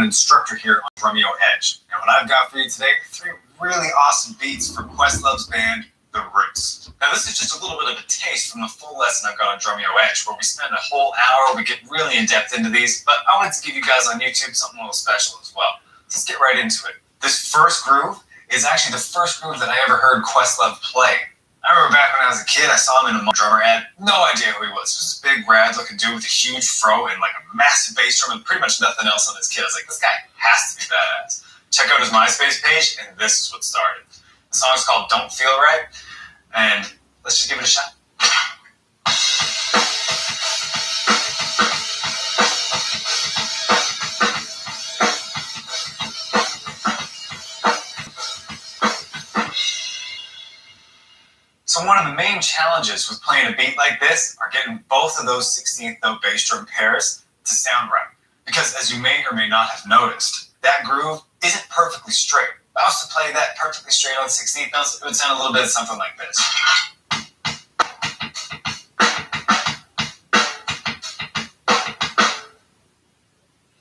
an instructor here on Drumeo Edge. And what I've got for you today are 3 really awesome beats from Questlove's band, The Roots. Now this is just a little bit of a taste from the full lesson I've got on Drumeo Edge, where we spend a whole hour, we get really in depth into these, but I wanted to give you guys on YouTube something a little special as well. Let's get right into it. This first groove is actually the first groove that I ever heard Questlove play. I remember back when I was a kid, I saw him in a drummer ad. No idea who he was. Just this big, rad-looking dude with a huge fro and like a massive bass drum and pretty much nothing else on his kit. I was like, this guy has to be badass. Check out his MySpace page, and this is what started. The song is called Don't Feel Right, and let's just give it a shot. So one of the main challenges with playing a beat like this are getting both of those 16th note bass drum pairs to sound right. Because as you may or may not have noticed, that groove isn't perfectly straight. If I was to play that perfectly straight on 16th notes, it would sound a little bit something like this.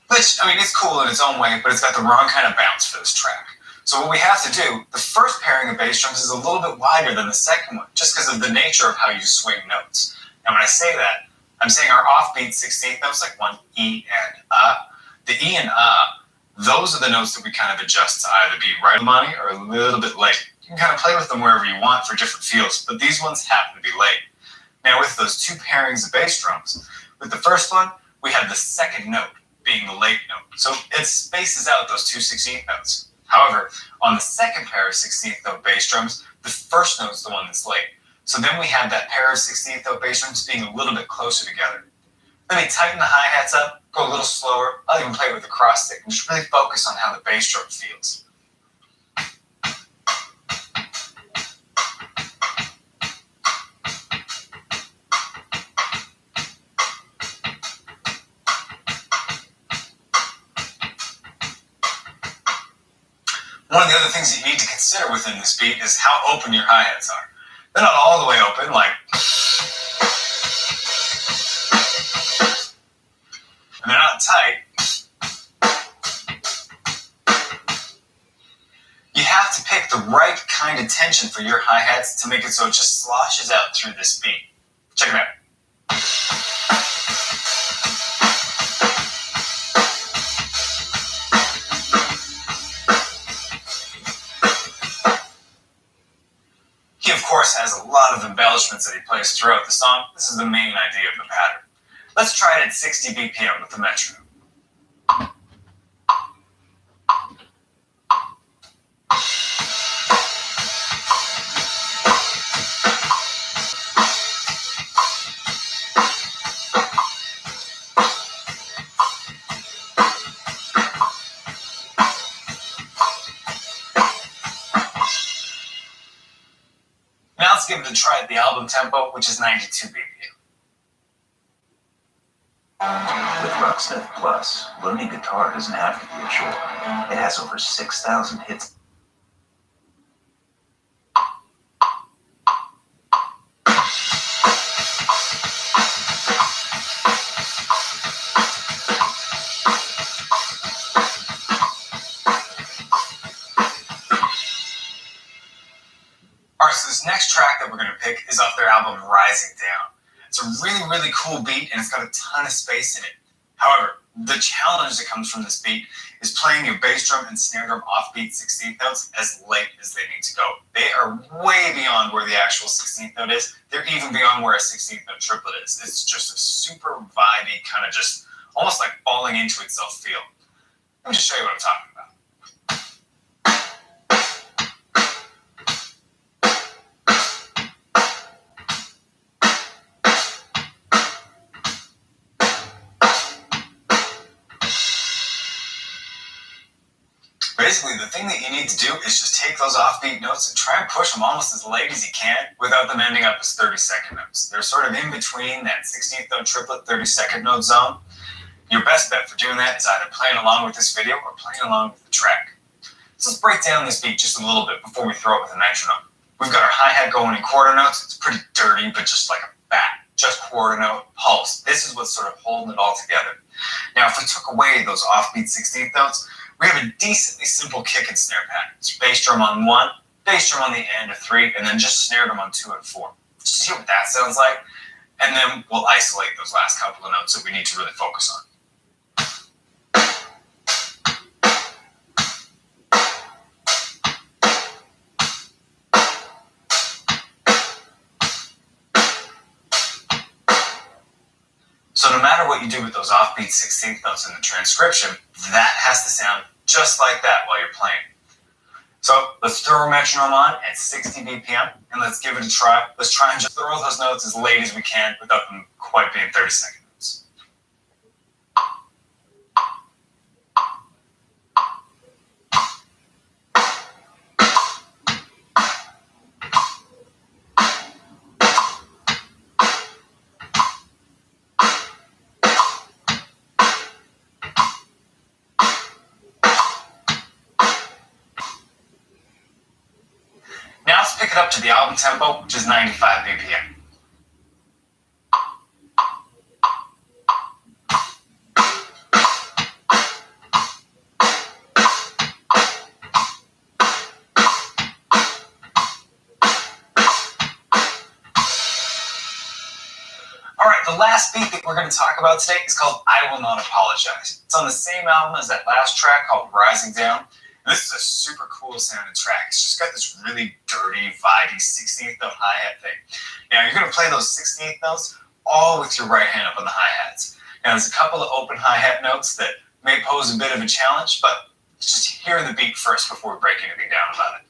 Which, I mean, it's cool in its own way, but it's got the wrong kind of bounce for this track. So what we have to do, the first pairing of bass drums is a little bit wider than the second one, just because of the nature of how you swing notes. And when I say that, I'm saying our offbeat 16th notes, like one E and the E and those are the notes that we kind of adjust to either be right on money or a little bit late. You can kind of play with them wherever you want for different feels, but these ones happen to be late. Now with those 2 pairings of bass drums, with the first one, we have the second note being the late note. So it spaces out those 2 16th notes. However, on the second pair of 16th note bass drums, the first note is the one that's late. So then we have that pair of 16th note bass drums being a little bit closer together. Let me tighten the hi-hats up, go a little slower. I'll even play with the cross stick and just really focus on how the bass drum feels. One of the other things that you need to consider within this beat is how open your hi-hats are. They're not all the way open, like, and they're not tight. You have to pick the right kind of tension for your hi-hats to make it so it just sloshes out through this beat. Check it out. He, of course, has a lot of embellishments that he plays throughout the song. This is the main idea of the pattern. Let's try it at 60 BPM with the metronome. Now let's give it a try at the album tempo, which is 92 BPM. With Rocksmith Plus, learning guitar doesn't have to be a chore. It has over 6,000 hits. Alright, so this next track that we're going to pick is off their album Rising Down. It's a really, really cool beat, and it's got a ton of space in it. However, the challenge that comes from this beat is playing your bass drum and snare drum offbeat 16th notes as late as they need to go. They are way beyond where the actual 16th note is. They're even beyond where a 16th note triplet is. It's just a super vibey, kind of just almost like falling into itself feel. Let me just show you what I'm talking about. Basically, the thing that you need to do is just take those offbeat notes and try and push them almost as late as you can without them ending up as 32nd notes. They're sort of in between that 16th note triplet, 32nd note zone. Your best bet for doing that is either playing along with this video or playing along with the track. So let's break down this beat just a little bit before we throw it with a metronome. We've got our hi-hat going in quarter notes. It's pretty dirty, but just like a bat. Just quarter note, pulse. This is what's sort of holding it all together. Now, if we took away those offbeat 16th notes, we have a decently simple kick and snare pattern. It's bass drum on 1, bass drum on the end of 3, and then just snare drum on 2 and 4. Just hear what that sounds like, and then we'll isolate those last couple of notes that we need to really focus on. So no matter what you do with those offbeat 16th notes in the transcription, that has to sound just like that while you're playing. So let's throw our metronome on at 60 BPM and let's give it a try. Let's try and just throw those notes as late as we can without them quite being 30-second notes. Now let's pick it up to the album tempo, which is 95 BPM. Alright, the last beat that we're going to talk about today is called I Will Not Apologize. It's on the same album as that last track called Rising Down. This is a super cool sounding track. It's just got this really dirty, vibey 16th note hi-hat thing. Now, you're going to play those 16th notes all with your right hand up on the hi-hats. Now, there's a couple of open hi-hat notes that may pose a bit of a challenge, but let's just hear the beat first before we break anything down about it.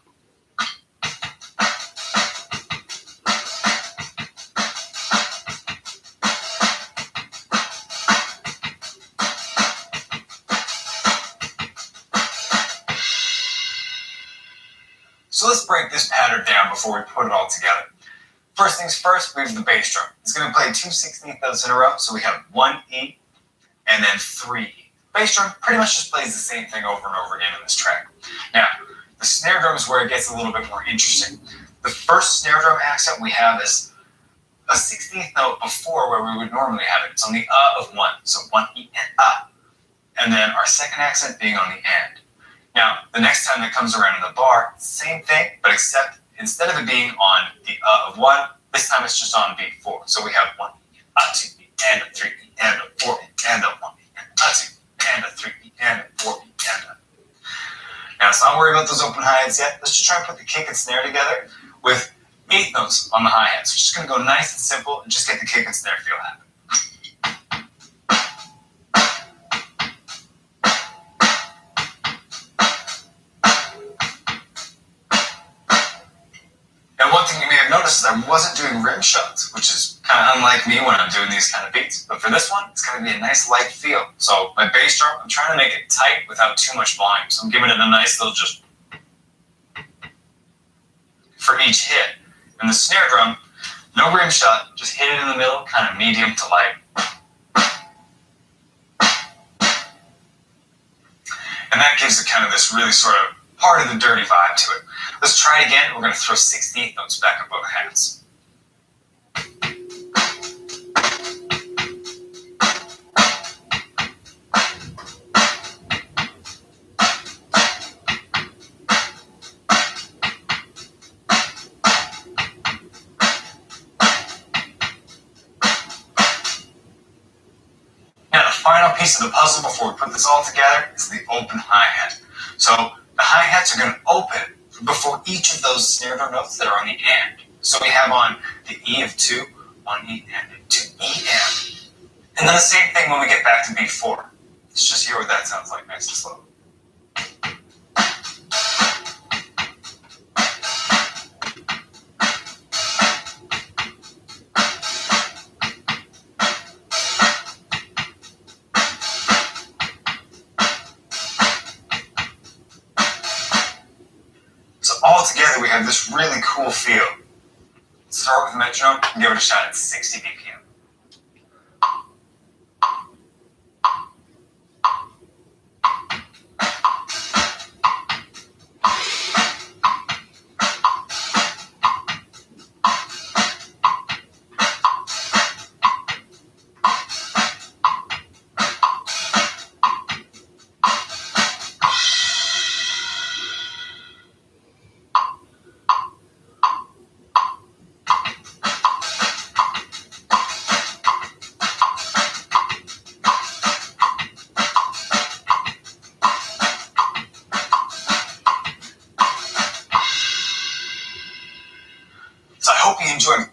So let's break this pattern down before we put it all together. First things first, we have the bass drum. It's going to play 2 16th notes in a row, so we have 1 E and then 3 E. Bass drum pretty much just plays the same thing over and over again in this track. Now, the snare drum is where it gets a little bit more interesting. The first snare drum accent we have is a 16th note before where we would normally have it. It's on the of 1, so 1 E and and then our second accent being on the end. Now, the next time that comes around in the bar, same thing, but except instead of it being on the of 1, this time it's just on beat 4. So we have 1, 2, and a 3, and a 4, and a 1, and a 2, and a 3, and a 4, and a. Now, let's not worry about those open hi-hats yet. Let's just try and put the kick and snare together with 8 notes on the hi-hats. We're just going to go nice and simple and just get the kick and snare feel happen. One thing you may have noticed is I wasn't doing rim shots, which is kind of unlike me when I'm doing these kind of beats. But for this one, it's going to be a nice light feel. So my bass drum, I'm trying to make it tight without too much volume. So I'm giving it a nice little just for each hit. And the snare drum, no rim shot, just hit it in the middle, kind of medium to light. And that gives it kind of this really sort of part of the dirty vibe to it. Let's try it again. We're going to throw 16th notes back on both hats. Now, the final piece of the puzzle before we put this all together is the open hi-hat. So the hi-hats are going to open before each of those snare drum notes that are on the end. So we have on the E of 2, 1 E and 2 E and. And then the same thing when we get back to beat 4. Let's just hear what that sounds like nice and slow. All together, we have this really cool feel. Let's start with the metronome and give it a shot at 60 BPM. enjoy.